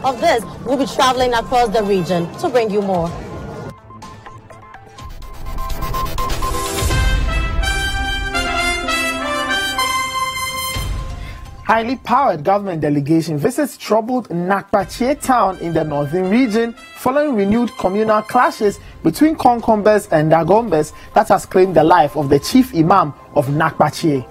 of this, we'll be traveling across the region to bring you more. Highly powered government delegation visits troubled Nakpachie town in the northern region following renewed communal clashes between Konkombes and Dagombes that has claimed the life of the chief imam of Nakpachie.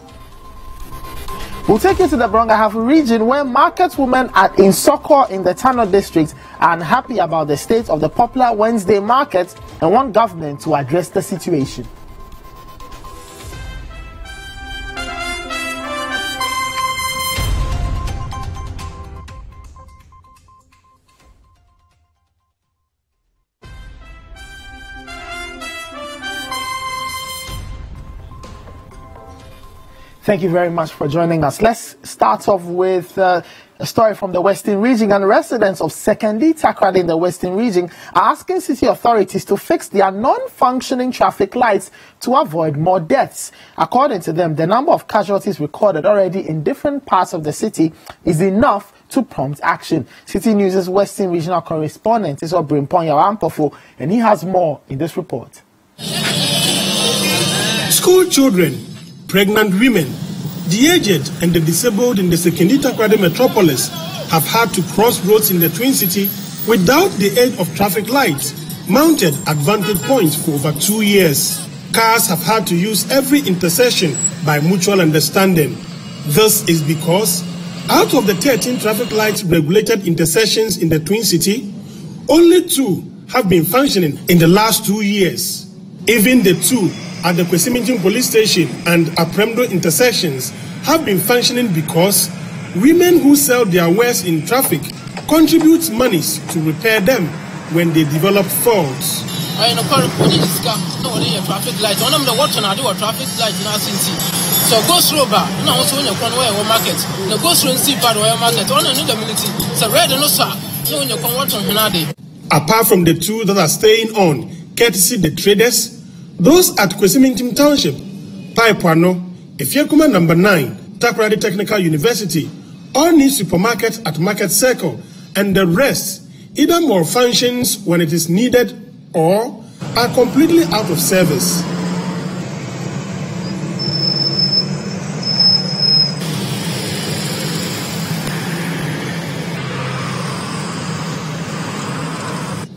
We'll take you to the Brongahafo region where market women at Insoko in the Tano district are unhappy about the state of the popular Wednesday market and want government to address the situation. Thank you very much for joining us. Let's start off with a story from the Western region. And residents of Sekondi Takrady in the Western region are asking city authorities to fix their non-functioning traffic lights to avoid more deaths. According to them, the number of casualties recorded already in different parts of the city is enough to prompt action. City News' Western regional correspondent is Obrimpon Yawampofo, and he has more in this report. School children, pregnant women, the aged and the disabled in the Sekondi Takrady metropolis have had to cross roads in the Twin City without the aid of traffic lights, mounted at vantage points for over 2 years. Cars have had to use every intersection by mutual understanding. This is because out of the 13 traffic lights regulated intersections in the Twin City, only 2 have been functioning in the last 2 years. Even the 2 at the Kwesimintin police station and Apremdo intersections have been functioning because women who sell their wares in traffic contribute monies to repair them when they develop faults. Traffic light. One of the watch on a traffic light in our city. So go through bar. Now also when you come where market. The go through and see part where market. One in the community. So red and no sir. So when you come watch on Hanade. Apart from the 2 that are staying on, courtesy the traders, those at Kwesimintin Township, Paipuano, Efiekuma number 9, Takrady Technical University, all need supermarkets at Market Circle, and the rest either malfunctions when it is needed or are completely out of service.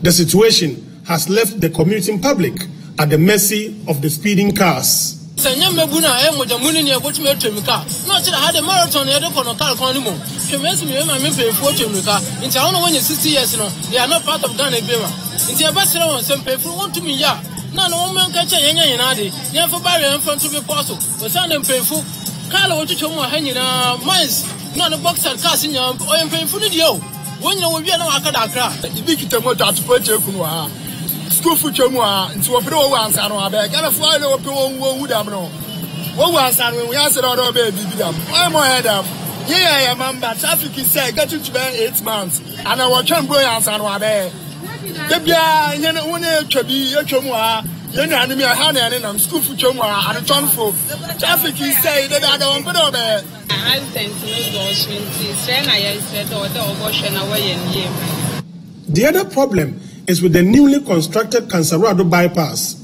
The situation has left the commuting public at the mercy of the speeding cars. Not had a marathon here to car conimo. She makes me my pay for Chimika. In town when you're 60 years, they are not part of Ghana Bima. In the ambassador on some pay for 1 to me. None of women catch a young Yanadi. Never for barrier in front to be possible. But some them pay for Carlo to show more hanging mines. Not a box and casting your oil pay for the yo. When you will be an Akadakra. The big tomato to put your school for Chomua, and so for once I don't have a kind of fly over to wood. What was I when we answered all our baby? I'm more head up. Yeah, remember traffic is said, get you to be 8 months, and I watch him go answer on our bed. The you know, when you be a Chomua, you know, enemy, and I'm school for Chomua, and a ton for traffic is said that I don't put over. I think the other problem is with the newly constructed Cansarado bypass.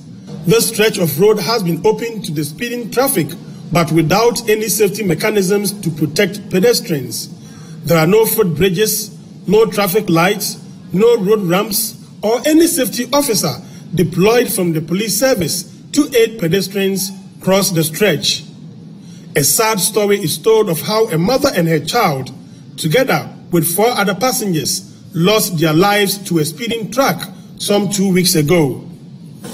This stretch of road has been open to the speeding traffic, but without any safety mechanisms to protect pedestrians. There are no footbridges, no traffic lights, no road ramps, or any safety officer deployed from the police service to aid pedestrians cross the stretch. A sad story is told of how a mother and her child, together with 4 other passengers, lost their lives to a speeding truck some 2 weeks ago.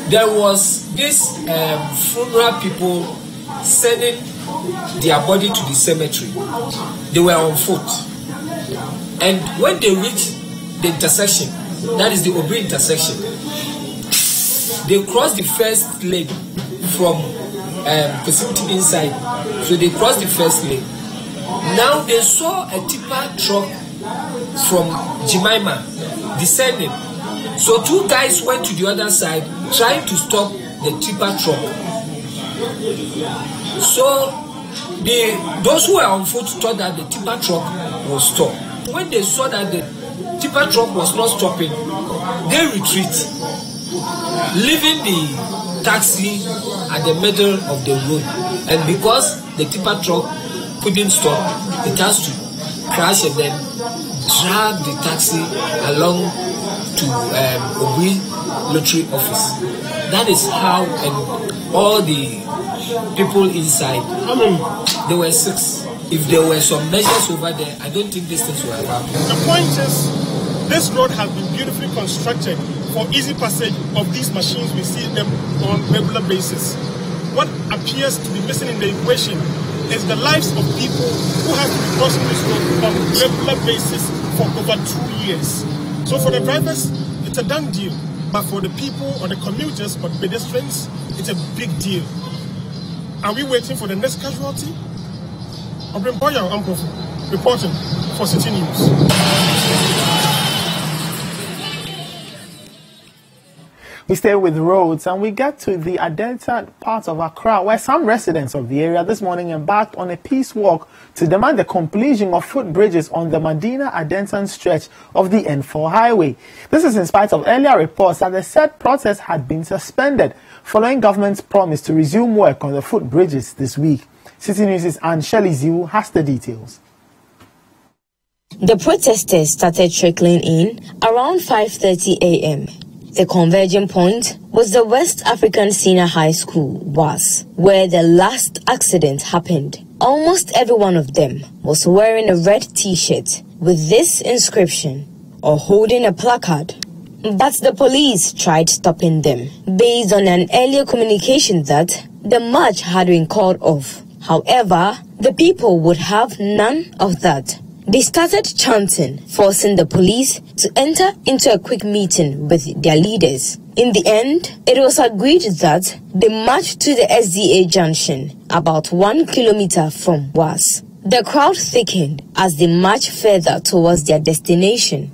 There was this funeral people sending their body to the cemetery. They were on foot. And when they reached the intersection, that is the Obi intersection, they crossed the first lane from Pacific inside. So they crossed the first lane. Now they saw a tipper truck from Jemima descending. So 2 guys went to the other side trying to stop the tipper truck. So those who were on foot thought that the tipper truck was stopped. When they saw that the tipper truck was not stopping, they retreat, leaving the taxi at the middle of the road. And because the tipper truck couldn't stop, it has to crash and then drag the taxi along to Obi lottery office. That is how, and all the people inside, there were 6. If there were some measures over there, I don't think these things were happen. The point is, this road has been beautifully constructed for easy passage of these machines. We see them on a regular basis. What appears to be missing in the equation is the lives of people who have to be crossing this road on a regular basis for over 2 years. So for the drivers, it's a done deal. But for the people or the commuters or pedestrians, it's a big deal. Are we waiting for the next casualty? Reporting for Citi News. We stay with roads and we get to the Adenta part of Accra, where some residents of the area this morning embarked on a peace walk to demand the completion of footbridges on the Medina-Adentan stretch of the N4 highway. This is in spite of earlier reports that the said protest had been suspended following government's promise to resume work on the footbridges this week. Citi News' Anne Shelley Ziu has the details. The protesters started trickling in around 5:30 a.m. The converging point was the West African Senior High School, WAS, where the last accident happened. Almost every one of them was wearing a red t-shirt with this inscription or holding a placard. But the police tried stopping them based on an earlier communication that the march had been called off. However, the people would have none of that. They started chanting, forcing the police to enter into a quick meeting with their leaders. In the end, it was agreed that they marched to the SDA junction, about 1 kilometer from WAS. The crowd thickened as they marched further towards their destination.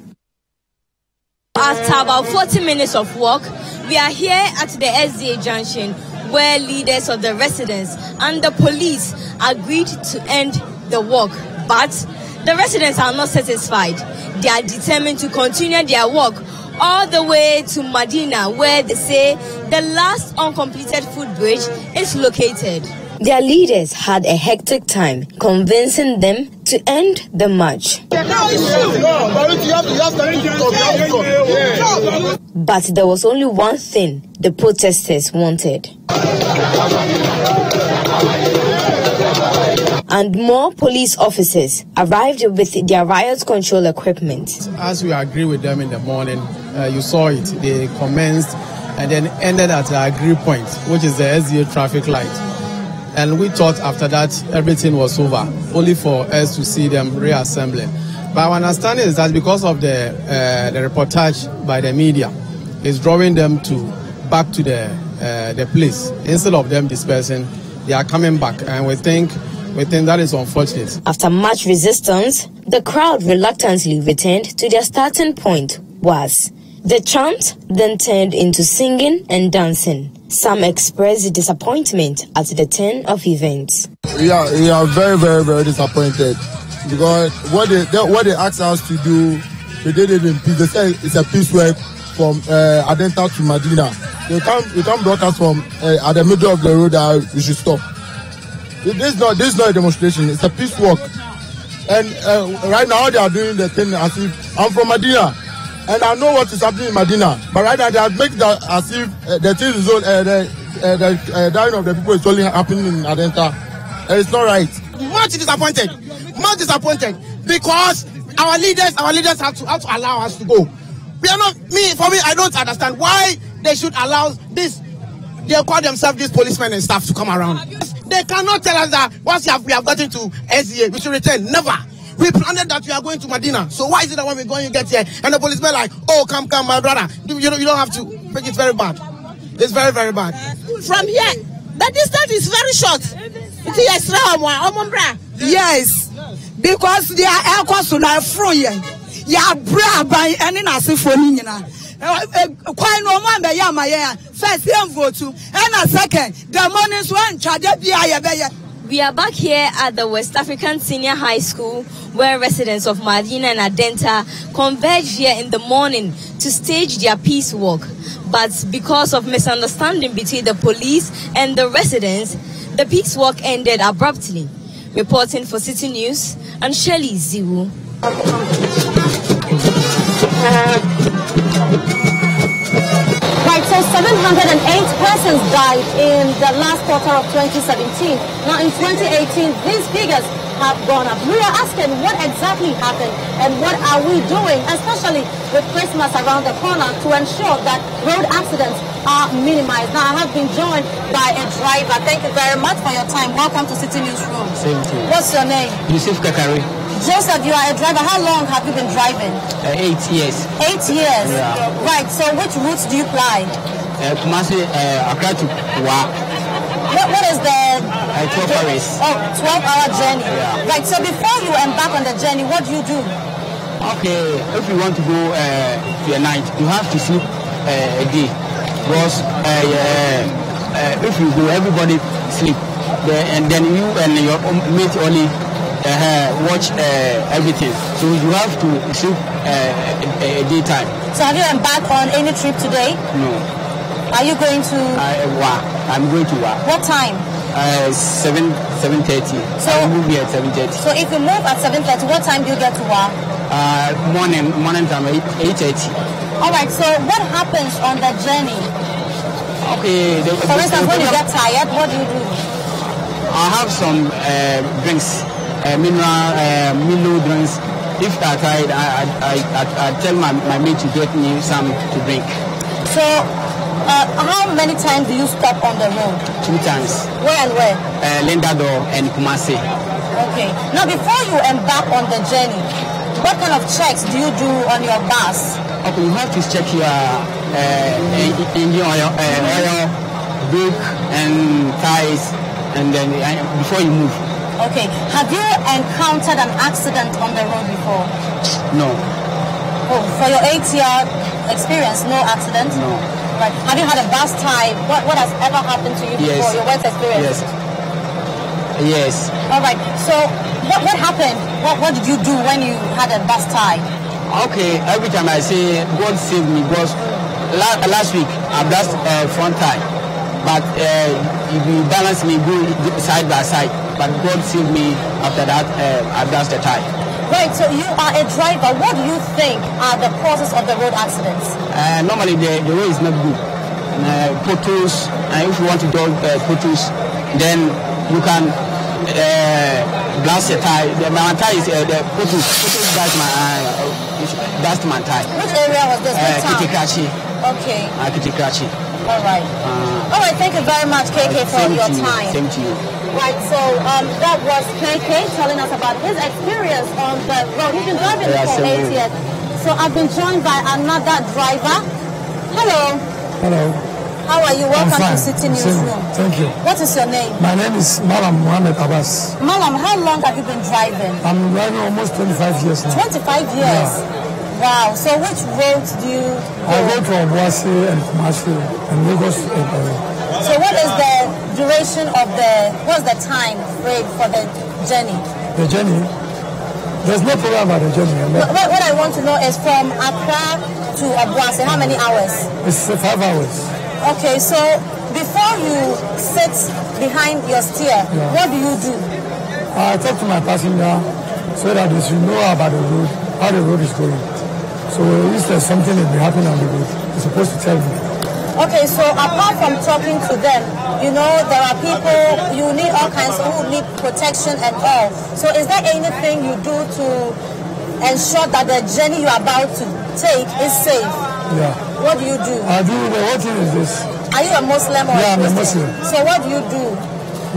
After about 40 minutes of walk, we are here at the SDA junction, where leaders of the residents and the police agreed to end the walk. But the residents are not satisfied. They are determined to continue their walk all the way to Medina, where they say the last uncompleted footbridge is located. Their leaders had a hectic time convincing them to end the march. But there was only one thing the protesters wanted. And more police officers arrived with their riot control equipment. As we agreed with them in the morning, you saw it. They commenced and then ended at the agreed point, which is the SDA traffic light. And we thought after that everything was over, only for us to see them reassembling. But our understanding is that because of the reportage by the media, is drawing them back to the place. Instead of them dispersing, they are coming back, and we think that is unfortunate. After much resistance, the crowd reluctantly returned to their starting point, WAS. The chant then turned into singing and dancing. Some expressed disappointment at the turn of events. We are very, very, very disappointed because what they asked us to do, we did it in peace. They said it's a peace work from Adenta to Medina. They can't block us from at the middle of the road that we should stop. This is not a demonstration. It's a peace walk. And right now they are doing the thing as if I'm from Medina. And I know what is happening in Medina. But right now they are making that as if the thing is the dying of the people is only happening in Adenta. It's not right. Much disappointed because our leaders have to allow us to go. We are not for me, I don't understand why they should allow this. They call themselves these policemen and staff to come around. They cannot tell us that once we have gotten to SDA, we should return. Never. We planned that we are going to Medina. So why is it that when we're going to get here and the policemen like, oh, come, my brother. You don't have to. It's very bad. It's very, very bad. From here, the distance is very short. Yes. Because they are air costs are free. Ya bra by any nasifoni nyina. Quite no man be ya my first vote and a second the money so and charge bia ya be We are back here at the West African Senior High School, where residents of Madina and Adenta converged here in the morning to stage their peace walk. But because of misunderstanding between the police and the residents, the peace walk ended abruptly. Reporting for Citi News, and Shelley Ziwu. Right, so 708 persons died in the last quarter of 2017. Now in 2018, these figures have gone up. We are asking what exactly happened and what are we doing, especially with Christmas around the corner, to ensure that road accidents are minimized. Now I have been joined by a driver. Thank you very much for your time. Welcome to Citi Newsroom. Same to you. What's your name? Yusuf Kakari. Joseph, you are a driver. How long have you been driving? 8 years. 8 years? Yeah. Right, so which routes do you fly? Kumasi, Accra to Wa. What is the 12 hours. 12-hour journey? Yeah. Right, so before you embark on the journey, what do you do? Okay, if you want to go to a night, you have to sleep a day. Because if you go, everybody sleep. And then you and your mate only watch everything. So you have to sleep a daytime. So have you embarked on any trip today? No. Are you going to? I'm going to Wa. What time? 7:30. So I move here at 7:30. So if you move at 7:30, what time do you get to Wa? Morning time 8:30. All right. So what happens on the journey? Okay. For instance, when you get tired, what do you do? I have some drinks, mineral drinks. If I'm tired, I tell my mate to get me some to drink. So, how many times do you stop on the road? 2 times. Where and where? Lendado and Kumasi. Okay. Now, before you embark on the journey, what kind of checks do you do on your bus? Okay, you have to check your engine oil, brake and tires, and then before you move. Okay. Have you encountered an accident on the road before? No. Oh, for your 8-year experience, no accident? No. Right. Have you had a bus tie? What has ever happened to you before? Your worst experience? Yes. All right. So, what happened? What did you do when you had a bus tie? Okay. Every time I say God save me, because last week I lost front tie, but if you balance me, go side by side. But God saved me after that. I lost the tie. Right, so you are a driver. What do you think are the causes of the road accidents? Normally the road is not good. Potholes, and if you want to do potholes, then you can blast the tire. My tire is the potholes. That's my tire. Which area was this? Kitikachi. Okay. Kitikachi. All right. All right, thank you very much, KK, for your time. Same to you. Right, so that was KK telling us about his experience on the road. He's been driving for 8 years. So I've been joined by another driver. Hello. Hello. How are you? Welcome to Citi Newsroom. Thank you. What is your name? My name is Malam Mohammed Abbas. Malam, how long have you been driving? I'm driving almost 25 years now. 25 years? Yeah. Wow. So which roads do you go? I go to Obuasi and Kumasi and Lagos. So what is the duration of what's the time frame for the journey? The journey? There's no problem about the journey. What I want to know is from Accra to Obuasi, how many hours? It's 5 hours. Okay, so before you sit behind your steer, what do you do? I talk to my passenger so that they should know about the road, how the road is going. So if there's something that may happen on the road, they're supposed to tell me. Okay, so apart from talking to them, you know, there are people, you need all kinds who need protection and all. So is there anything you do to ensure that the journey you're about to take is safe? Yeah. What do you do? I do, what thing is this? Are you a Muslim or I'm a Muslim? Muslim. So what do you do?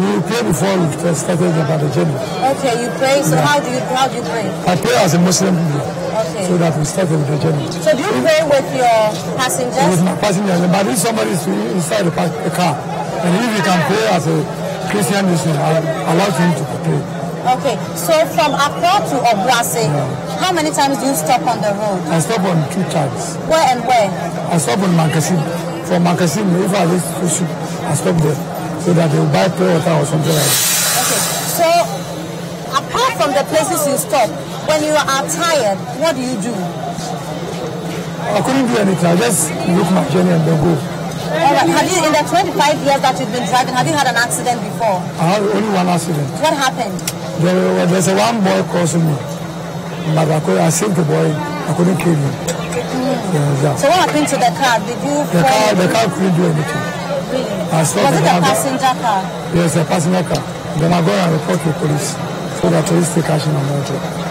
We pray before we started about the journey. Okay, you pray. So how do you pray? I pray as a Muslim people. Okay. So that we start with the journey. So do you pray with your passengers? With my passengers, but if somebody is inside the car, and if you can pray as a Christian Muslim, I allow him to pray. Okay, so from Accra to Obuasi, how many times do you stop on the road? I stop on 2 times. Where and where? I stop on Mankasim. From Mankasim, if I reach Fushi, I stop there so that they will buy pure water or something like that. Okay, from the places you stop, when you are tired, what do you do? I couldn't do anything. I just look my journey and then go. All right. Have you, in the 25 years that you've been driving, have you had an accident before? I had only one accident. What happened? There's a one boy crossing me. But I saved the boy. I couldn't kill him. Yeah. So what happened to the car? Did you fall? The car couldn't do anything. Really? Was it a passenger car? Yes, a passenger car. Then I go and report to the police. So the police take action on it.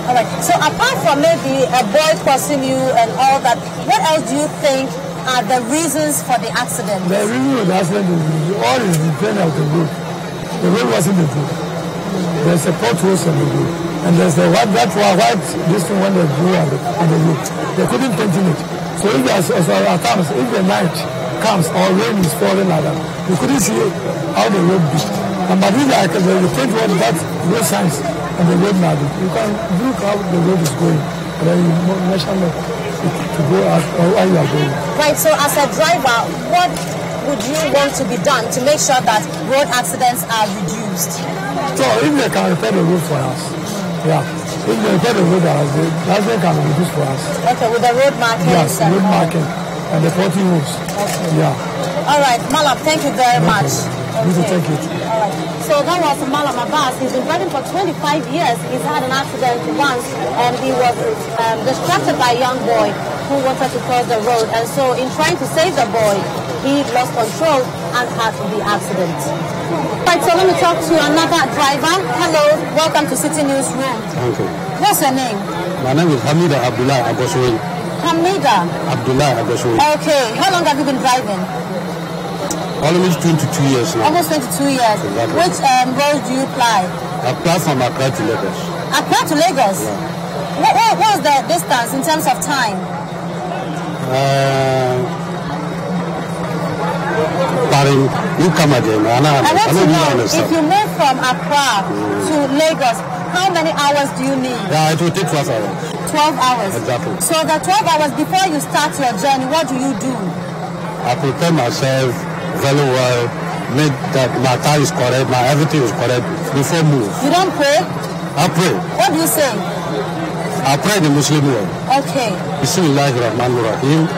All right. So apart from maybe a boy crossing you and all that, what else do you think are the reasons for the accident? The reason for the accident is all is the plane of the road. The road wasn't the road. There's a potholes on the road. And there's the white this thing when they blew on the road. They couldn't continue it. So if there's at times, if the night comes or rain is falling like that, you couldn't see how the road be. And but if like the paint was that road signs and the road now, you can look how the road is going. And then you measure to go out how you are going. Right, so as a driver, what would you want to be done to make sure that road accidents are reduced? So if they can repair the road for us, yeah. If they repair the road, the accident can be reduced for us. Okay, with the road markings? Yes, road marking and the 40 roads. Okay. Yeah. All right, Malam, thank you very much. Okay. Thank you. All right. So that was Malam Abbas. He's been driving for 25 years. He's had an accident once, and he was distracted by a young boy who wanted to cross the road. And so in trying to save the boy, he lost control and had the accident. Right, so let me talk to another driver. Hello, welcome to Citi Newsroom. Thank you. What's your name? My name is Hamida Abdullah Agoswin. Hamida? Abdullah Agoswin. Okay, how long have you been driving? Almost 22 years now. Almost 22 years. Exactly. Which road do you ply? I fly from Accra to Lagos. Accra to Lagos? Yeah. What was the distance in terms of time? I want to know, if you move from Accra to Lagos, how many hours do you need? Yeah, it will take 12 hours. 12 hours? Exactly. So the 12 hours before you start your journey, what do you do? I prepare myself very well, make that my tie is correct, my everything is correct before move. You don't pray? I pray. What do you say? I pray the Muslim way. Okay. Bismillahirrahmanirrahim.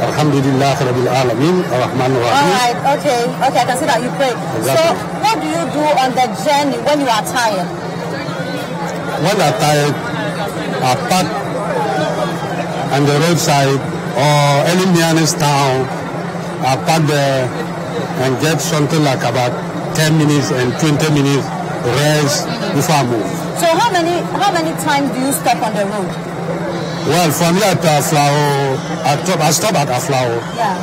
Alhamdulillah Rabbil Alameen. Ar-Rahmanir-Rahim. Alright, okay, I can see that you pray. Exactly. So, what do you do on the journey when you are tired? When I'm tired, I park on the roadside or any nearest town. I park there and get something like about 10 minutes and 20 minutes rest before I move. So how many times do you stop on the road? Well, from here to Aflao, I stop at Aflao. Yeah.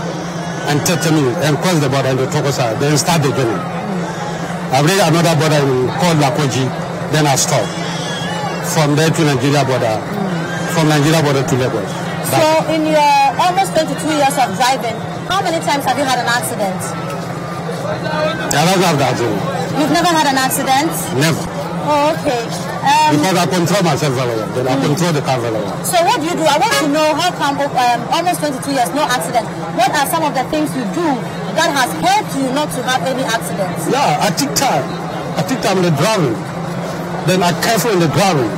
And 30 minutes and cross the border on the Togo side, then start the journey. I reach another border called Lakoji, then I stop. From there to Nigeria border, from Nigeria border to Lagos. So in your almost 22 years of driving, how many times have you had an accident? I don't have that. You've never had an accident? Never. Oh, okay. Because I control myself very well. Then I control the car very well. So what do you do? I want to know how come almost 22 years, no accident. What are some of the things you do that has helped you not to have any accidents? Yeah, I take time. I take time in the driving. Then I careful in the driving.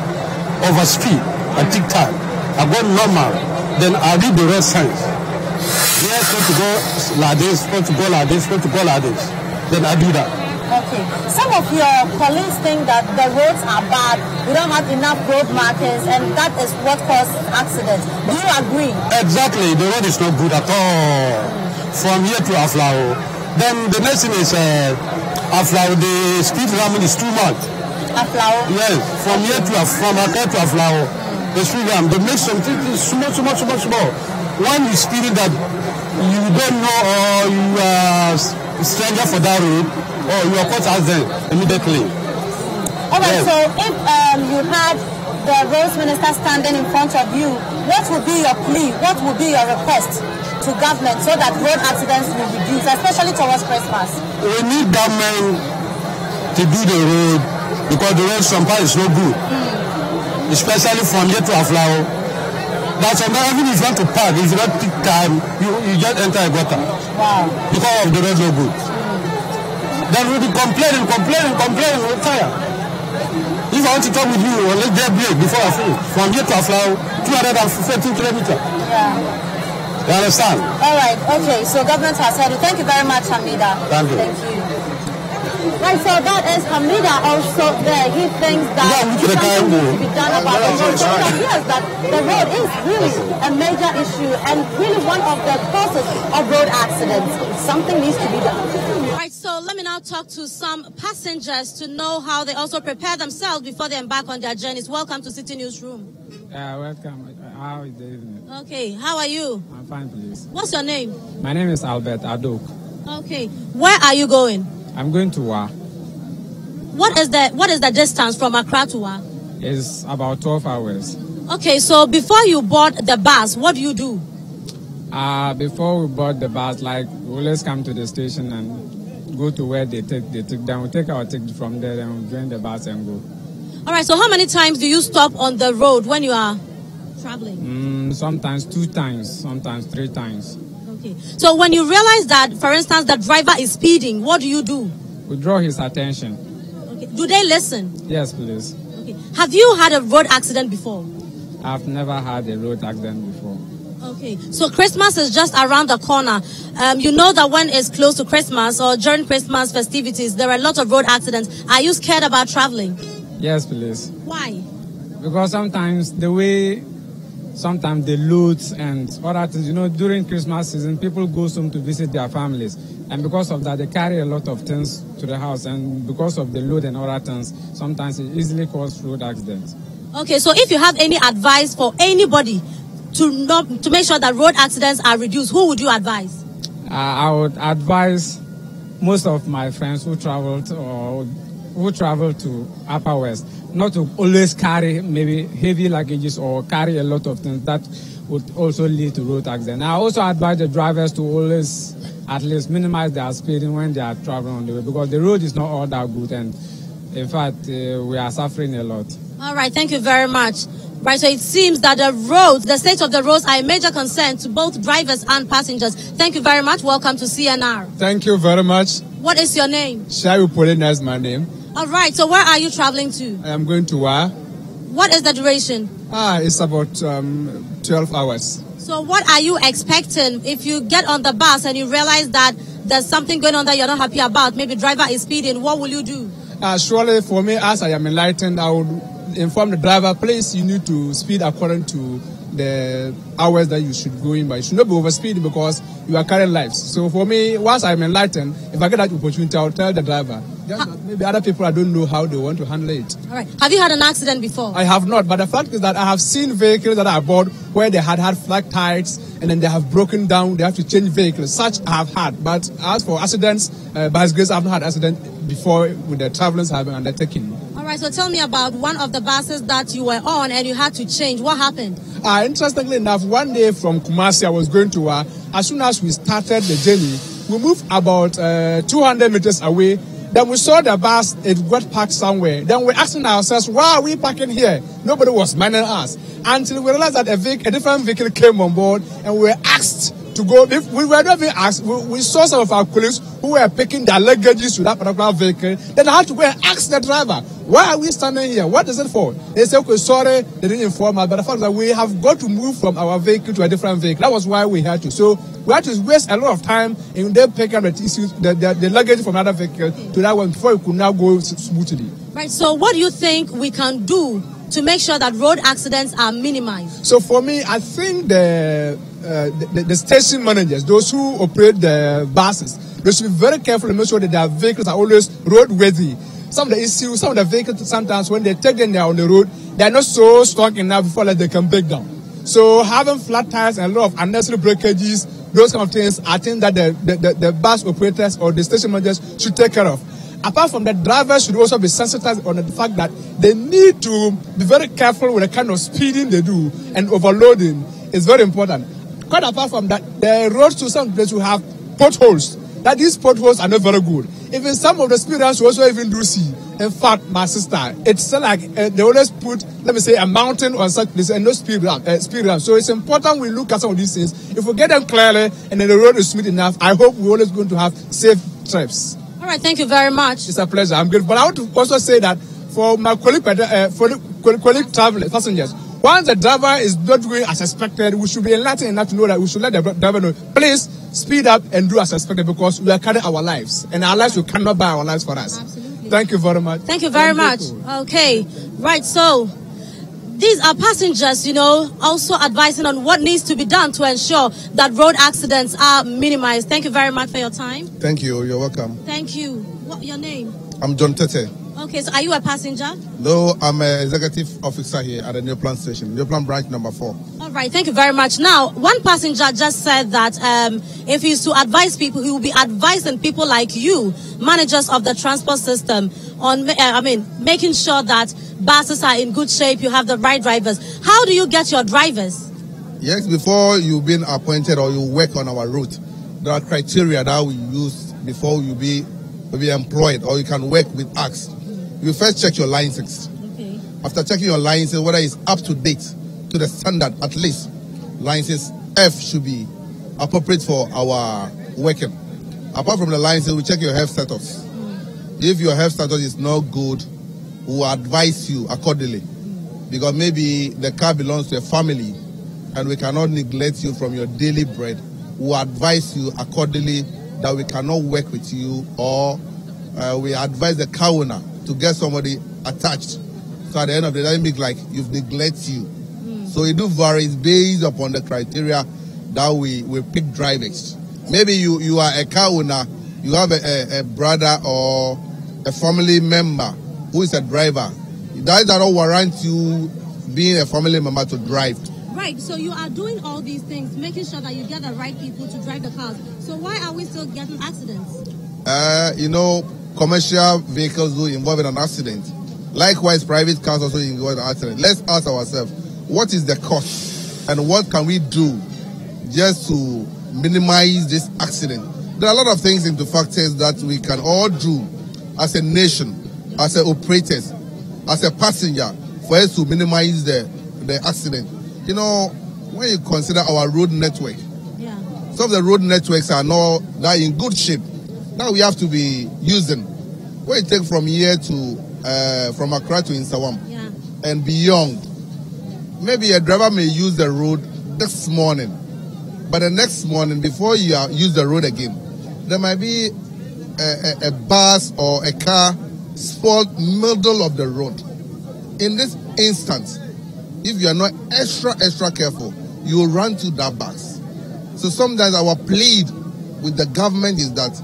Over speed. I take time. I go normal. Then I read the road signs. Yes, supposed to go like this, supposed to go like this, supposed to go like this. Then I do that. Okay. Some of your colleagues think that the roads are bad, we don't have enough road markings, and that is what causes accidents. Do you agree? Exactly. The road is not good at all. From here to Aflao. Then the next thing is Aflao, the speed limit is too much. Aflao? Yes. From here to Accra to Aflao, the speed limit, they make something small. When you speeding that you don't know or you are stranger for that road, or you are caught accident immediately. Alright, yes. So if you had the roads minister standing in front of you, what would be your plea? What would be your request to government so that road accidents will reduce, especially towards Christmas? We need government to do the road because the road sometimes is no good, especially from here to Aflao. That's sometimes even if you want to park, if you don't take time, you just enter a gutter. Wow. Because of the road no good. Then we'll be complaining, we're tired. If I want to talk with you, well, let's get a break before I finish. From here to Aflau, 214 kilometers. Yeah. You understand? All right. Okay. So government has said it. Thank you very much, Hamida. Thank you. Thank you. Right. So that is Hamida also there. He thinks that something needs to be done about the road. So he hears that the road is really a major issue and really one of the causes of road accidents. Something needs to be done. Right. So let me now talk to some passengers to know how they also prepare themselves before they embark on their journeys. Welcome to Citi Newsroom. Welcome. How is the evening? Okay, how are you? I'm fine, please. What's your name? My name is Albert Adok. Okay, where are you going? I'm going to Wa. What is the distance from Accra to Wa? It's about 12 hours. Okay, so before you board the bus, what do you do? Before we board the bus, like we always come to the station and go to where they take down. We take our ticket from there, then we join the bus and go. All right, so how many times do you stop on the road when you are traveling? Sometimes 2 times, sometimes 3 times. Okay. So when you realize that, for instance, the driver is speeding, what do you do? We draw his attention. Okay. Do they listen? Yes, please. Okay. Have you had a road accident before? I've never had a road accident before. Okay. So Christmas is just around the corner. You know that when it's close to Christmas or during Christmas festivities, there are a lot of road accidents. Are you scared about traveling? Yes, please. Why? Because sometimes the loads and other things, during Christmas season, people go home to visit their families. And because of that, they carry a lot of things to the house. And because of the load and other things, sometimes it easily causes road accidents. Okay, so if you have any advice for anybody to make sure that road accidents are reduced, who would you advise? I would advise most of my friends who travel to Upper West not to always carry maybe heavy luggages or carry a lot of things that would also lead to road accidents. I also advise the drivers to always at least minimize their speeding when they are traveling on the way, because the road is not all that good, and in fact we are suffering a lot. All right, thank you very much. Right, so it seems that the state of the roads are a major concern to both drivers and passengers. Thank you very much. Welcome to CNR. Thank you very much. What is your name? Shaibu Polina is my name. All right, so where are you traveling to? I am going to Wa. What is the duration? It's about 12 hours. So what are you expecting if you get on the bus and you realize that there's something going on that you're not happy about? Maybe driver is speeding. What will you do? Surely for me, as I am enlightened, I would inform the driver, please, you need to speed according to the hours that you should go in by. You should not be overspeeding because you are carrying lives. So for me, once I'm enlightened, if I get that opportunity, I'll tell the driver. Maybe other people, I don't know how they want to handle it. All right. Have you had an accident before? I have not, but the fact is that I have seen vehicles that are aboard where they had flat tires and then they have broken down. They have to change vehicles. Such I have had. But as for accidents, by His grace, I have not had accident before with the travelers having undertaken. All right. So tell me about one of the buses that you were on and you had to change. What happened? Interestingly enough, one day from Kumasi, I was going to as soon as we started the journey, we moved about 200 meters away. Then we saw the bus, it got parked somewhere. Then we're asking ourselves, why are we parking here? Nobody was minding us. Until we realized that a different vehicle came on board and we were asked to go. If we were not being asked, we saw some of our colleagues who were picking their luggages to that particular vehicle. Then I had to go and ask the driver, why are we standing here? What is it for? They said, okay, sorry, they didn't inform us. But the fact is that we have got to move from our vehicle to a different vehicle. That was why we had to. So we had to waste a lot of time in them picking the luggage from another vehicle to that one before we could now go smoothly. Right. So what do you think we can do to make sure that road accidents are minimized? So for me, I think the station managers, those who operate the buses, they should be very careful and make sure that their vehicles are always roadworthy. Some of the issues, some of the vehicles, sometimes when they take them there on the road, they are not so strong enough before they can break down. So having flat tires and a lot of unnecessary breakages, those kind of things, I think that the bus operators or the station managers should take care of. Apart from that, drivers should also be sensitized on the fact that they need to be very careful with the kind of speeding they do, and overloading is very important. Quite apart from that, the roads to some places will have potholes. That these potholes are not very good. Even some of the speed ramps we also even do see. In fact, my sister, it's like they always put, let me say, a mountain on such places and no speed ramp. So it's important we look at some of these things. If we get them clearly and then the road is smooth enough, I hope we're always going to have safe trips. All right, thank you very much. It's a pleasure. I'm good. But I want to also say that for my colleague travelers, passengers. Once the driver is not doing as expected, we should be enlightened enough to know that we should let the driver know, please speed up and do as expected, because we are carrying our lives, and our lives, we cannot buy our lives for us. Absolutely. Thank you very much. Thank you very much. Okay, right, so these are passengers, also advising on what needs to be done to ensure that road accidents are minimized. Thank you very much for your time. Thank you. You're welcome. Thank you. What's your name? I'm John Tete. Okay, so are you a passenger? No, I'm an executive officer here at the Newplan station, Newplan branch number 4. All right, thank you very much. Now, one passenger just said that if he's to advise people, he will be advising people like you, managers of the transport system, on making sure that buses are in good shape, you have the right drivers. How do you get your drivers? Yes, before you've been appointed or you work on our route, there are criteria that we use before you be employed or you can work with us. You first check your license. Okay. After checking your license, whether it's up to date to the standard, at least license F should be appropriate for our working. Apart from the license, we check your health status. If your health status is not good, we will advise you accordingly, because maybe the car belongs to a family and we cannot neglect you from your daily bread. We will advise you accordingly that we cannot work with you, or we advise the car owner to get somebody attached. So at the end of the day, it makes like you've neglected you. So it do varies based upon the criteria that we pick drivers. Maybe you are a car owner, you have a brother or a family member who is a driver. That does not warrant you being a family member to drive. Right, so you are doing all these things, making sure that you get the right people to drive the cars. So why are we still getting accidents? Commercial vehicles do involve in an accident. Likewise, private cars also involve in an accident. Let's ask ourselves, what is the cost and what can we do just to minimize this accident? There are a lot of things into factors that we can all do as a nation, as a operators, as a passenger, for us to minimize the accident. When you consider our road network, some of the road networks are not that in good shape. Now we have to be using. When you take from here to from Accra to Insawam and beyond, maybe a driver may use the road this morning, but the next morning before you use the road again, there might be a bus or a car spoiled middle of the road. In this instance, if you are not extra careful, you will run to that bus. So sometimes our plead with the government is that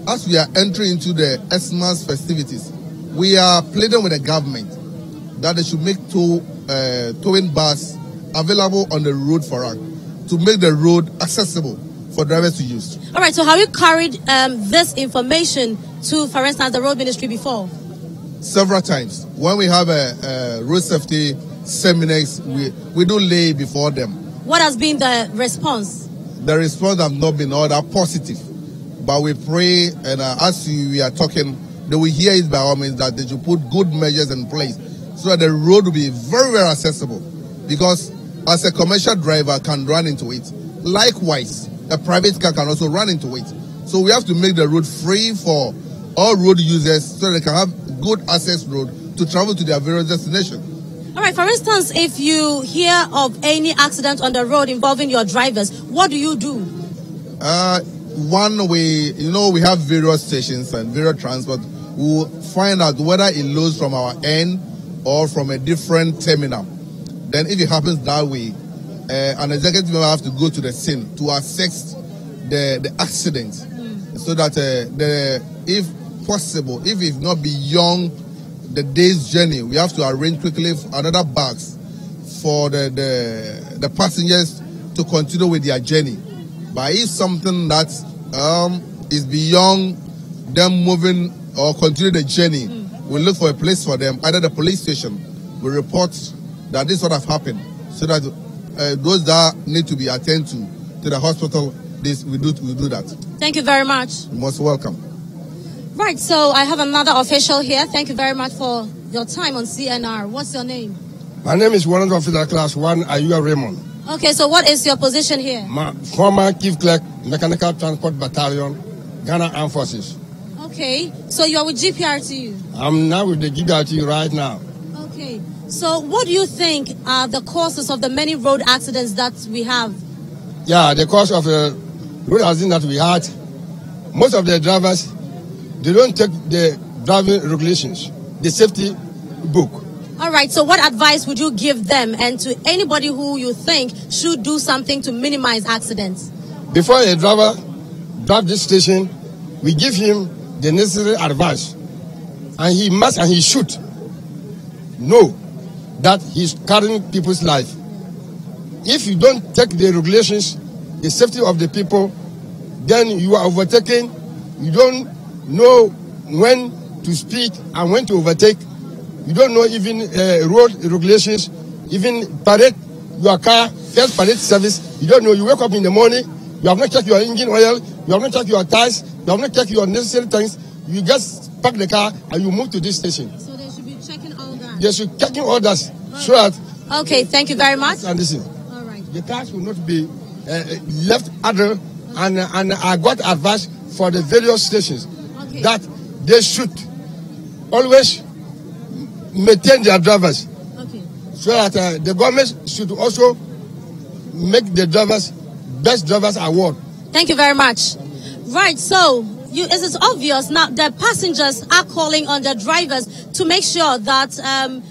as we are entering into the Xmas festivities, we are pleading with the government that they should make towing bus available on the road for us to make the road accessible for drivers to use. All right, so have you carried this information to, for instance, the road ministry before? Several times. When we have a road safety seminars, we do lay before them. What has been the response? The response has not been all that positive. But we pray, and as we are talking, they will hear it by all means that they should put good measures in place so that the road will be very, very accessible. Because as a commercial driver can run into it, likewise, a private car can also run into it. So we have to make the road free for all road users so they can have good access road to travel to their various destinations. All right, for instance, if you hear of any accident on the road involving your drivers, what do you do? One way, we have various stations and various transport. We'll find out whether it loads from our end or from a different terminal. Then if it happens that way, an executive member have to go to the scene to assess the accident so that if possible, if it's not beyond the day's journey, we have to arrange quickly another bus for the passengers to continue with their journey. But if something that is beyond them moving or continue the journey, we look for a place for them, either the police station. We report that this sort of happened, so that those that need to be attended to the hospital, we do that. Thank you very much. You're most welcome. Right, so I have another official here. Thank you very much for your time on CNR. What's your name? My name is Warrant Officer Class 1, Ayua Raymond. Okay, so what is your position here? Former Chief Clerk, Mechanical Transport Battalion, Ghana Armed Forces. Okay, so you're with GPRTU? I'm now with the GPRTU right now. Okay, so what do you think are the causes of the many road accidents that we have? Yeah, the cause of the road accident that we had, most of the drivers, they don't take the driving regulations, the safety book. All right, so what advice would you give them and to anybody who you think should do something to minimize accidents? Before a driver drives this station, we give him the necessary advice. And he must and he should know that he's carrying people's life. If you don't take the regulations, the safety of the people, then you are overtaken. You don't know when to speed and when to overtake. You don't know even road regulations, even parade your car, first parade service. You don't know. You wake up in the morning, you have not checked your engine oil, you have not checked your tires, you have not checked your necessary things. You just park the car and you move to this station. So they should be checking all that? They should checking all that so that... Okay, thank you very much. And listen, the cars will not be left idle, and I got advice for the various stations that they should always maintain their drivers, so that the government should also make the drivers best drivers award. Thank you very much. Right, so it is obvious now the passengers are calling on the drivers to make sure that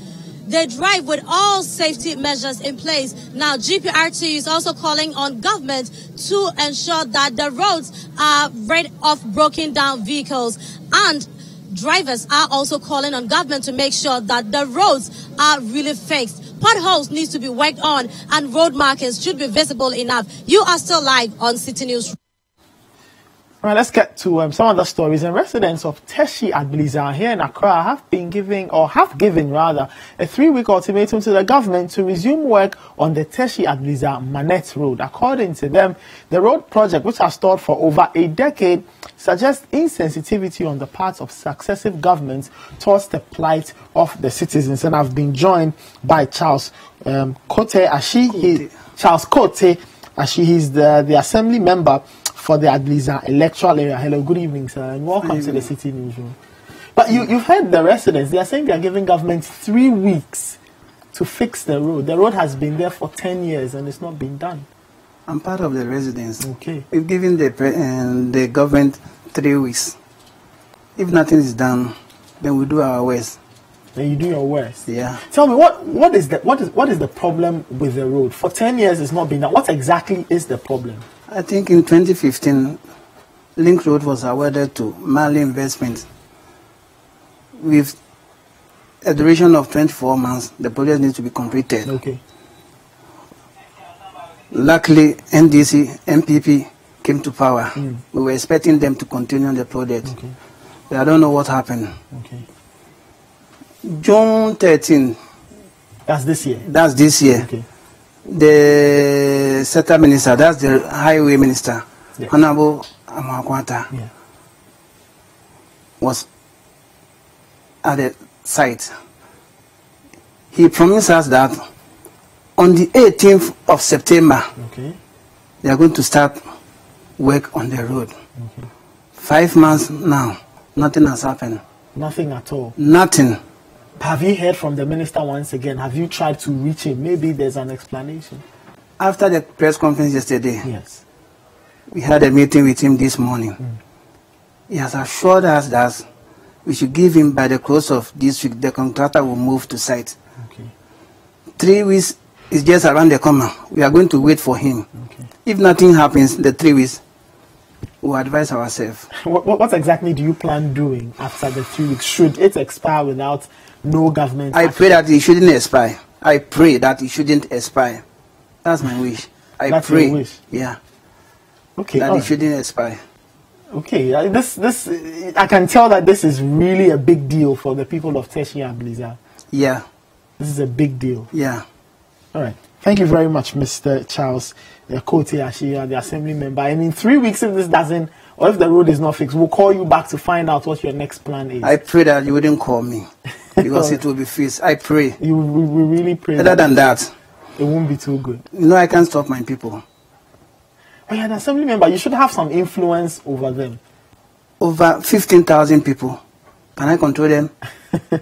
they drive with all safety measures in place. Now, GPRT is also calling on government to ensure that the roads are rid of broken down vehicles, and drivers are also calling on government to make sure that the roads are really fixed. Potholes need to be worked on and road markers should be visible enough. You are still live on Citi News. All right, let's get to some other stories. And residents of Teshi Adbliza here in Accra have given a 3-week ultimatum to the government to resume work on the Teshi Adbliza Manette Road. According to them, the road project, which has stalled for over a decade, suggests insensitivity on the part of successive governments towards the plight of the citizens. And I've been joined by Charles Kote Ashi. Charles Kote Ashi, he's the assembly member for the Adbliza electoral area. Hello, good evening, sir, and welcome to the Citi Newsroom. But you've heard the residents. They are saying they are giving government 3 weeks to fix the road. The road has been there for 10 years and it's not been done. I'm part of the residents. Okay. We've given the government 3 weeks. If nothing is done, then we do our worst. Then you do your worst. Yeah. Tell me, what is the problem with the road? For 10 years it's not been done. What exactly is the problem? I think in 2015, Link Road was awarded to Mali Investment. With a duration of 24 months, the project needs to be completed. Okay. Luckily, NDC, MPP came to power. We were expecting them to continue the project. Okay. But I don't know what happened. Okay. June 13. That's this year? That's this year. Okay. The sector minister, that's the highway minister, Honorable Amakwata, was at the site. He promised us that on the 18th of September, they are going to start work on the road. 5 months now, nothing has happened. Nothing at all? Nothing. Have you heard from the minister once again? Have you tried to reach him? Maybe there's an explanation. After the press conference yesterday, yes, we had a meeting with him this morning. He has assured us that we should give him by the close of this week, the contractor will move to site. 3 weeks is just around the corner. We are going to wait for him. If nothing happens, the 3 weeks, we'll advise ourselves. What exactly do you plan doing after the 3 weeks? Should it expire without no government I pray that it shouldn't expire. I pray that it shouldn't expire. That's my wish. That's pray. Your wish? Yeah. Okay. That it shouldn't expire. Okay. This I can tell that this is really a big deal for the people of Teshi Adbliza. Yeah. This is a big deal. Yeah. All right. Thank you very much, Mr. Charles Kote Ashia, the assembly member. And in 3 weeks, if this doesn't, or if the road is not fixed, we'll call you back to find out what your next plan is. I pray that you wouldn't call me because it will be fixed. I pray. We really pray. Other than that, it won't be too good. You know, I can't stop my people. But you're an assembly member. You should have some influence over them. over 15,000 people. Can I control them?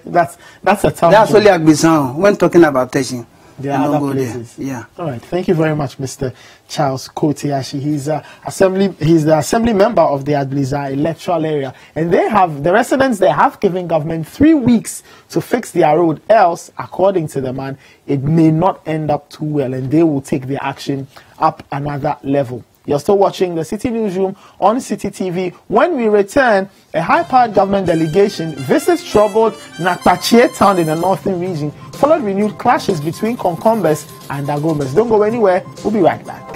That's a tough That's only Agbisan when talking about teaching. There are other places. Yeah. All right. Thank you very much, Mr. Charles Kotiashi. He's the assembly member of the Adbliza electoral area, and the residents there have given government 3 weeks to fix their road. Else, according to the man, it may not end up too well, and they will take the action up another level. You're still watching the Citi Newsroom on Citi TV. When we return, a high-powered government delegation visits troubled Nakpachie town in the northern region, followed renewed clashes between Konkombes and Dagobes. Don't go anywhere. We'll be right back.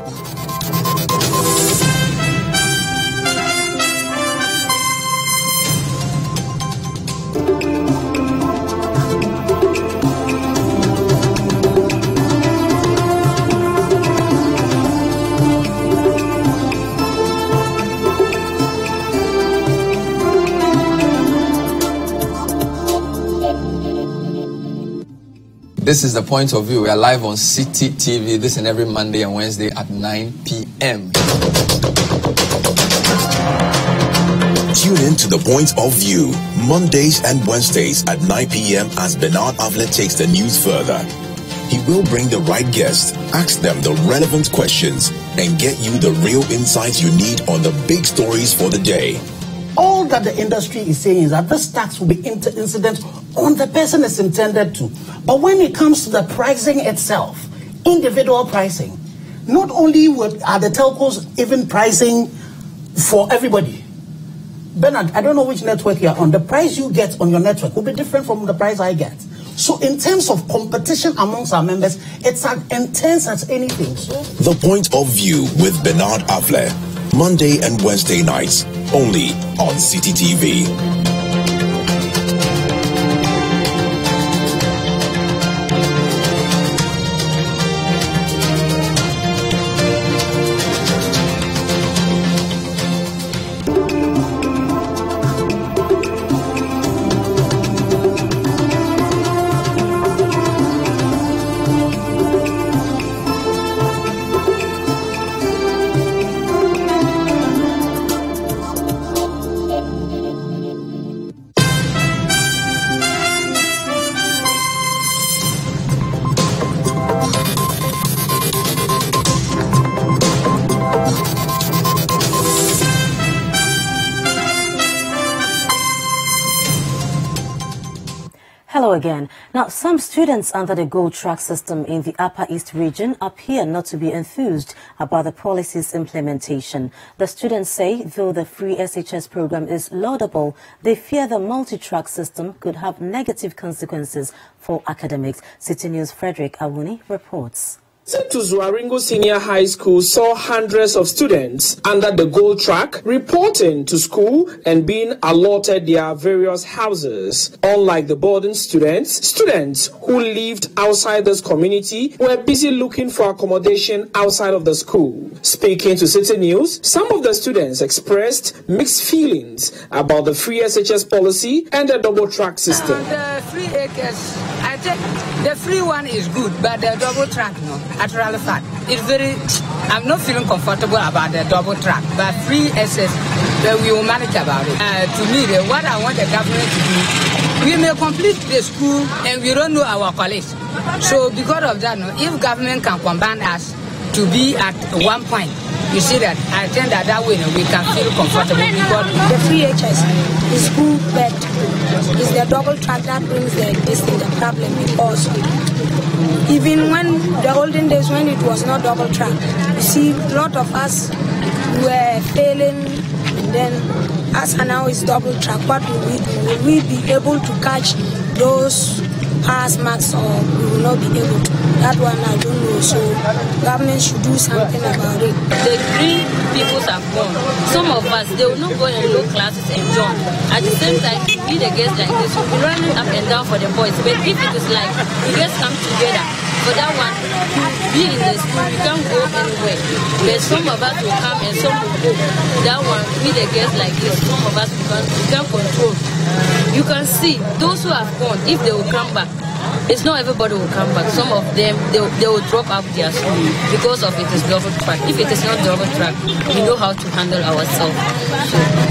This is The Point of View. We are live on Citi TV this and every Monday and Wednesday at 9 p.m. Tune in to The Point of View, Mondays and Wednesdays at 9 p.m. as Bernard Avlet takes the news further. He will bring the right guests, ask them the relevant questions, and get you the real insights you need on the big stories for the day. All that the industry is saying is that this tax will be incident on the person it's intended to. But when it comes to the pricing itself, individual pricing, not only are the telcos even pricing for everybody. Bernard, I don't know which network you're on. The price you get on your network will be different from the price I get. So in terms of competition amongst our members, it's as intense as anything. So The Point of View with Bernard Avlet, Monday and Wednesday nights, only on Citi TV. Hello again. Now, some students under the Gold Track system in the Upper East region appear not to be enthused about the policy's implementation. The students say, though the free SHS program is laudable, they fear the multi-track system could have negative consequences for academics. Citi News' Frederick Awuni reports. To Zuaringo Senior High School saw hundreds of students under the Gold Track reporting to school and being allotted their various houses. Unlike the boarding students who lived outside this community were busy looking for accommodation outside of the school. Speaking to Citi News, some of the students expressed mixed feelings about the free SHS policy and the double track system. The free acres, I think the free one is good, but the double track, no. Actually, fact, it's I'm not feeling comfortable about the double track, but free access, we will manage about it. To me, what I want the government to do, we may complete the school and we don't know our college. So because of that, no, if government can combine us to be at one point, you see that, I think that way we can feel comfortable. Because the free HS is good, but it's the double track that brings the problem, because even when the olden days when it was not double track, you see a lot of us were failing, and then as now it's double track. What will we do? Will we be able to catch those pass marks, or we will not be able to? That one I don't know. So government should do something about it. The three people have gone. Some of us, they will not go in low classes and join. At the same time, be the guests like this, we'll be running up and down for the boys. But if it is like the guests come together, for that one, to be in the school, we can't go anywhere. But some of us will come and some will go. That one, be the guests like this, some of us we can't control. You can see those who have gone, if they will come back, it's not everybody will come back. Some of them, they will drop out their school because of it is double track. If it is not double track, we know how to handle ourselves.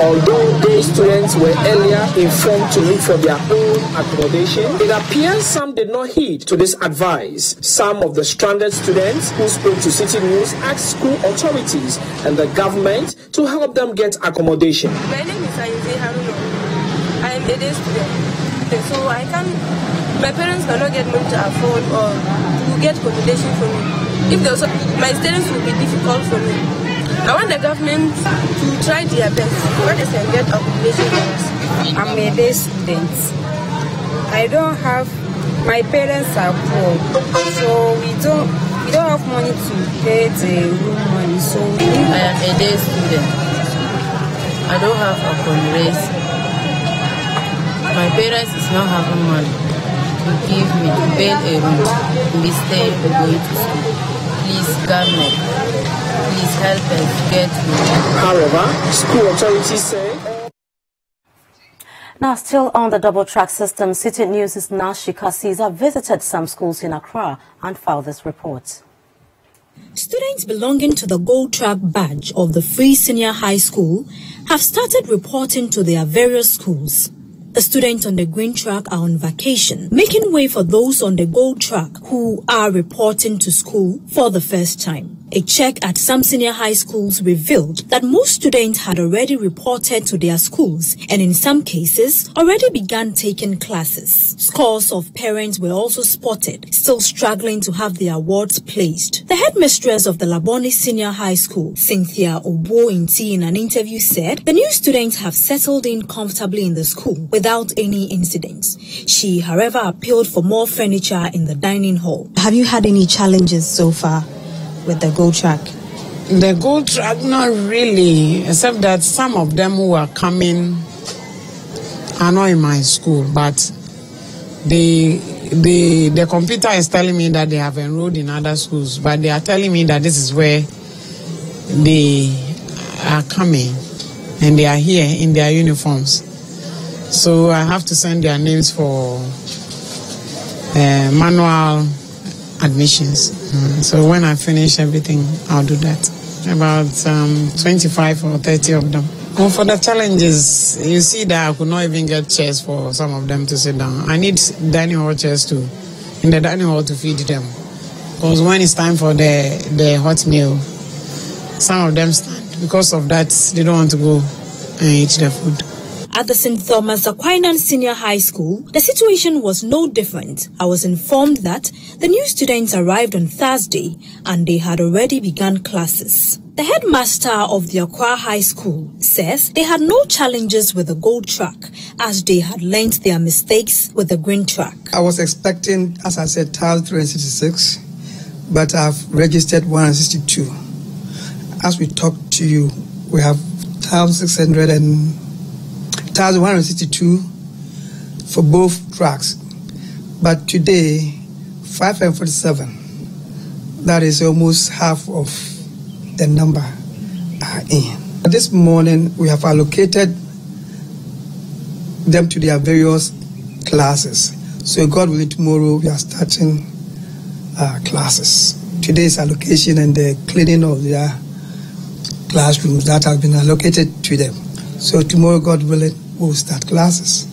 Although those students were earlier informed to look for their own accommodation, it appears some did not heed to this advice. Some of the stranded students who spoke to Citi News asked school authorities and the government to help them get accommodation. My name is Ayuze Haruna. I am a day student. So my parents cannot get money to afford or to get accommodation for me. If there's my students will be difficult for me. I want the government to try their best so they can get accommodation for us. I'm a day student. I don't have, my parents are poor, so we don't have money to pay the room money. So I am a day student. I don't have accommodation. My parents is not having money to give me to pay a room to be staying or going to school. Please, government, please help us get money. However, school authorities say. Now, still on the double track system, Citi News' Nashika Caesar visited some schools in Accra and filed this report. Students belonging to the Gold Track badge of the Free Senior High School have started reporting to their various schools. The students on the green track are on vacation, making way for those on the gold track who are reporting to school for the first time. A check at some senior high schools revealed that most students had already reported to their schools and in some cases already began taking classes. Scores of parents were also spotted, still struggling to have their awards placed. The headmistress of the Labone Senior High School, Cynthia Obo-Inti, in an interview said the new students have settled in comfortably in the school without any incidents. She, however, appealed for more furniture in the dining hall. Have you had any challenges so far with the gold track? The gold track, not really, except that some of them who are coming are not in my school, but the computer is telling me that they have enrolled in other schools, but they are telling me that this is where they are coming and they are here in their uniforms. So I have to send their names for manual admissions. So when I finish everything, I'll do that. About 25 or 30 of them. And for the challenges, you see that I could not even get chairs for some of them to sit down. I need dining hall chairs in the dining hall to feed them. Because when it's time for the hot meal, some of them stand. Because of that, they don't want to go and eat the food. At the St. Thomas Aquinas Senior High School, the situation was no different. I was informed that the new students arrived on Thursday and they had already begun classes. The headmaster of the Aqua High School says they had no challenges with the gold track as they had learned their mistakes with the green track. I was expecting, as I said, 1,366, but I've registered 162. As we talk to you, we have 1,162 for both tracks, but today 547, that is almost half of the number are in. This morning we have allocated them to their various classes, so God willing tomorrow we are starting classes. Today's allocation and the cleaning of their classrooms that have been allocated to them. So tomorrow, God willing, we'll start classes.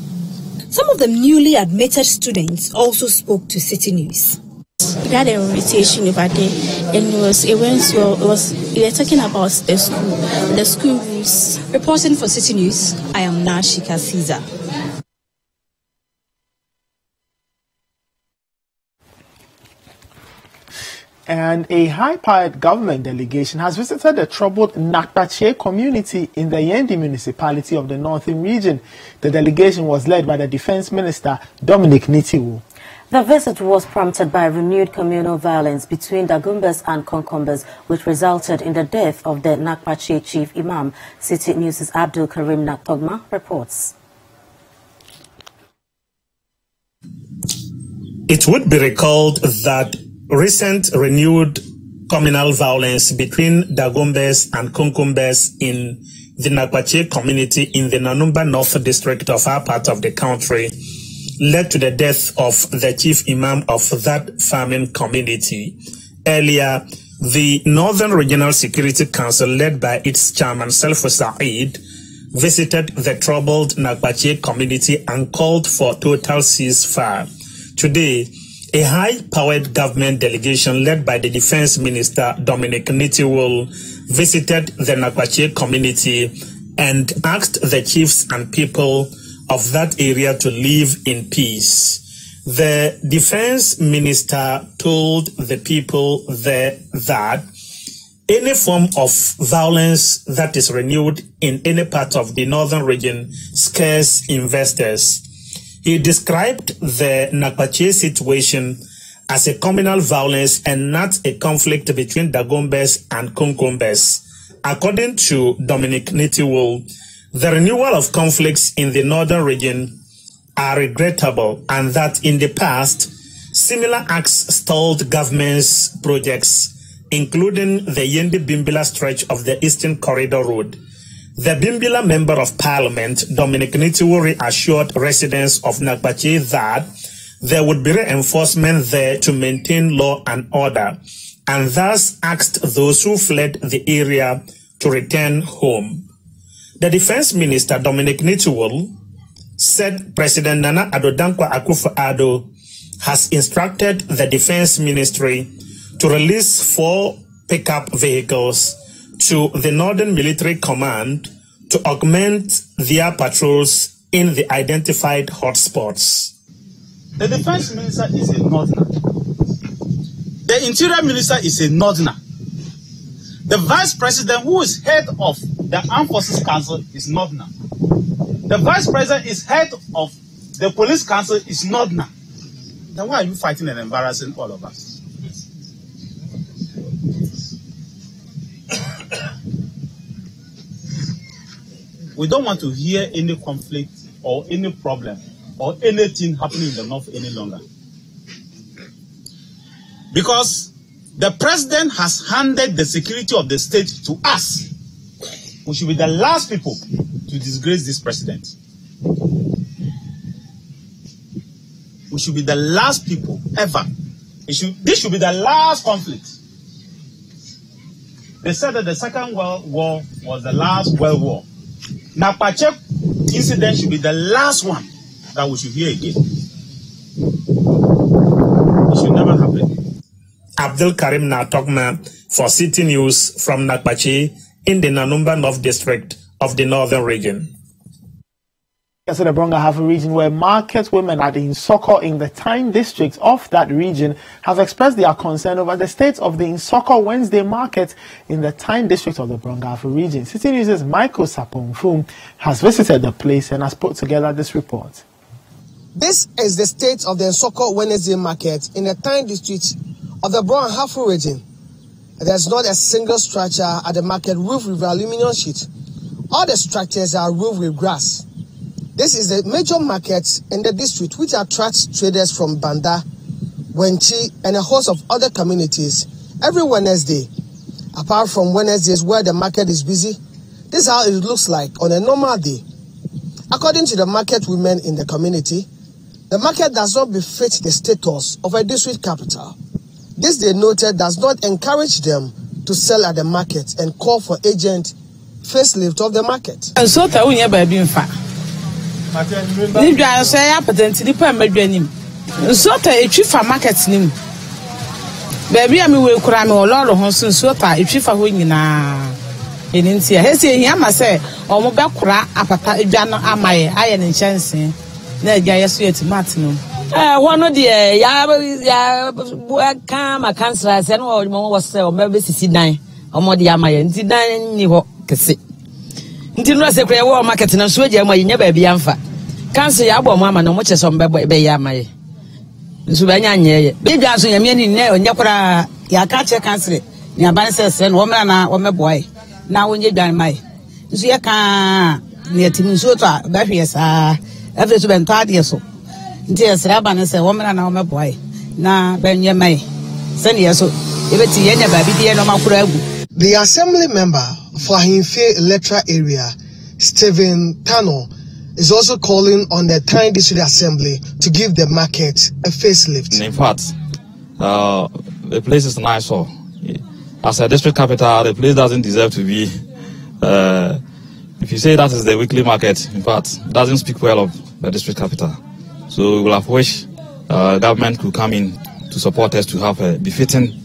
Some of the newly admitted students also spoke to Citi News. We had a rotation over there, and we were talking about the school rules. Reporting for Citi News, I am Nashika Caesar. And a high-powered government delegation has visited the troubled Nakpache community in the Yendi municipality of the Northern region. The delegation was led by the Defense Minister, Dominic Nitiwu. The visit was prompted by renewed communal violence between Dagumbas and Konkombas, which resulted in the death of the Nakpache Chief Imam. Citi News' Abdul Karim Naktogma reports. It would be recalled that recent renewed communal violence between Dagumbas and Konkombas in the Nakpache community in the Nanumba North district of our part of the country led to the death of the chief imam of that farming community. Earlier, the Northern Regional Security Council, led by its chairman, Selfo Said, visited the troubled Nakbache community and called for total ceasefire. Today, a high-powered government delegation led by the Defense Minister, Dominic Nitiwul, visited the Nakbache community and asked the chiefs and people of that area to live in peace. The Defense Minister told the people there that any form of violence that is renewed in any part of the northern region scares investors. He described the Nakbache situation as a communal violence and not a conflict between Dagombes and Konkombes. According to Dominic Nitiwul, the renewal of conflicts in the northern region are regrettable, and that in the past, similar acts stalled government's projects, including the Yendi-Bimbila stretch of the Eastern Corridor Road. The Bimbila Member of Parliament, Dominic Nitiwul, assured residents of Nakbache that there would be reinforcement there to maintain law and order, and thus asked those who fled the area to return home. The Defense Minister, Dominic Nitiwul, said President Nana Addo Dankwa Akufo-Addo has instructed the Defense Ministry to release 4 pickup vehicles to the Northern Military Command to augment their patrols in the identified hotspots. The Defense Minister is a Northerner. The Interior Minister is a Northerner. The Vice President, who is head of the Armed Forces Council, is Northerner. The Vice President is head of the Police Council, is Northerner. Then why are you fighting and embarrassing all of us? We don't want to hear any conflict or any problem or anything happening in the north any longer. Because the president has handed the security of the state to us. We should be the last people to disgrace this president. We should be the last people ever. This should be the last conflict. They said that the Second World War was the last World War. Nakbache incident should be the last one that we should hear again. It should never happen. Abdul Karim Natokma for Citi News from Nakbache in the Nanumba North District of the Northern Region. So the Bronga have a region where market women at the Insoko in the Tyne district of that region have expressed their concern over the state of the Insoko Wednesday market in the Tyne district of the Bronga region. Citi News' Michael Sapongfum has visited the place and has put together this report. This is the state of the Insoko Wednesday market in the Tyne district of the Bronga region. There's not a single structure at the market roofed with aluminium sheet. All the structures are roofed with grass. This is a major market in the district which attracts traders from Banda, Wenchi, and a host of other communities every Wednesday. Apart from Wednesdays where the market is busy, this is how it looks like on a normal day. According to the market women in the community, the market does not befit the status of a district capital. This, they noted, does not encourage them to sell at the market and call for agent facelift of the market. And so Nidra say apatenti di pa madwanim so ta etwifa market nim baby am we kura me oloro ho so ta etwifa ho nyina eninti a hese ehia ma say omo be kura apata edwa no amaye aye ne nchanse na edwa yeso yetimat no wono de ya ka ma kansra se no mo wo se o be sisi dan omo de amaye nti dan ni ho kese nti no se kure wo market na so je mo nya ba bia mfa kanse ya abo mo ama no mo che so mbe be ya amaye nso ba nya nyeye be dwa so nyame ni ne onya kura ya ka che kanse ni aban se no wo mra na wo meboy na wo nye dwan mai nso ya ka ni etimi nso to ba hwe sa every so ben to ade so nti esra ba ne se wo mra na wo meboy na ben nye mai se ne so ebeti ye nya ba bi de no makura agu. The assembly member for Ahimfe electoral area, Stephen Tano, is also calling on the Tyne District Assembly to give the market a facelift. In fact, the place is nice. So, as a district capital, the place doesn't deserve to be. If you say that is the weekly market, in fact, it doesn't speak well of the district capital. So we will have wished government could come in to support us to have a befitting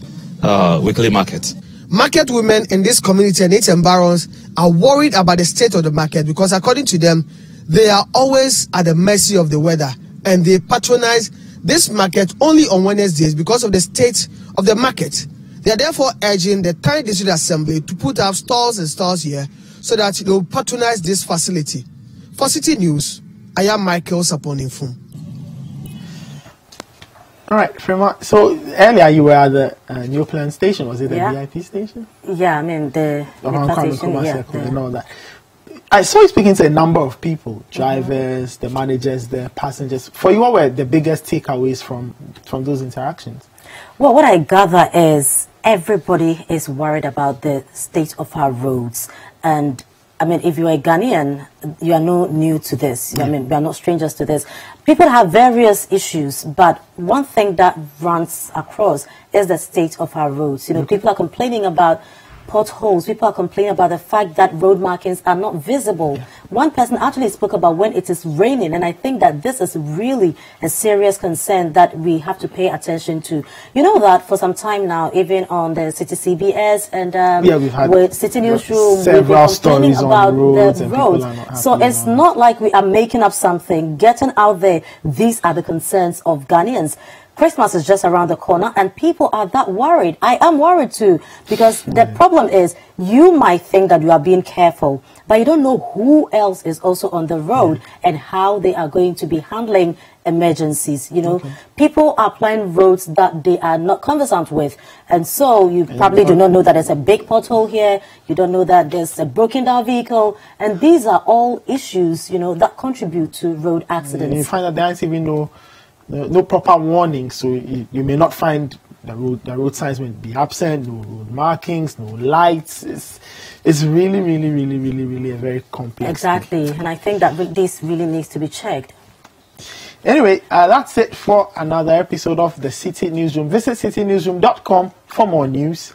weekly market. Market women in this community and its environs are worried about the state of the market because, according to them, they are always at the mercy of the weather and they patronize this market only on Wednesdays because of the state of the market. They are therefore urging the Tyne District Assembly to put up stalls and stalls here so that they will patronize this facility. For Citi News, I am Michael Saponinfum. All right, Frema. So earlier you were at the New Plan station. Was it the VIP station? Yeah, I mean the station. Yeah, and all that. I saw you speaking to a number of people, drivers, the managers, the passengers. For you, what were the biggest takeaways from those interactions? Well, what I gather is everybody is worried about the state of our roads. And I mean, if you're a Ghanaian, you are not new to this. I mean, we are not strangers to this. People have various issues, but one thing that runs across is the state of our roads. You know, people are complaining about potholes. People are complaining about the fact that road markings are not visible. One person actually spoke about when it is raining, and I think that this is really a serious concern that we have to pay attention to. You know that for some time now, even on the Citi CBS and we've had with Citi Newsroom, we've been complaining about the roads. So it's not like we are making up something, getting out there. These are the concerns of Ghanaians. Christmas is just around the corner and people are that worried. I am worried too, because the problem is you might think that you are being careful, but you don't know who else is also on the road and how they are going to be handling emergencies. You know, people are applying roads that they are not conversant with. And so you probably do not know that there's a big pothole here. You don't know that there's a broken down vehicle. And these are all issues, you know, that contribute to road accidents. You find that there isn't even no proper warning, so you may not find the road signs may be absent, no road markings, no lights. It's really a very complex thing. And I think that this really needs to be checked. Anyway, that's it for another episode of the Citi Newsroom. Visit citinewsroom.com for more news.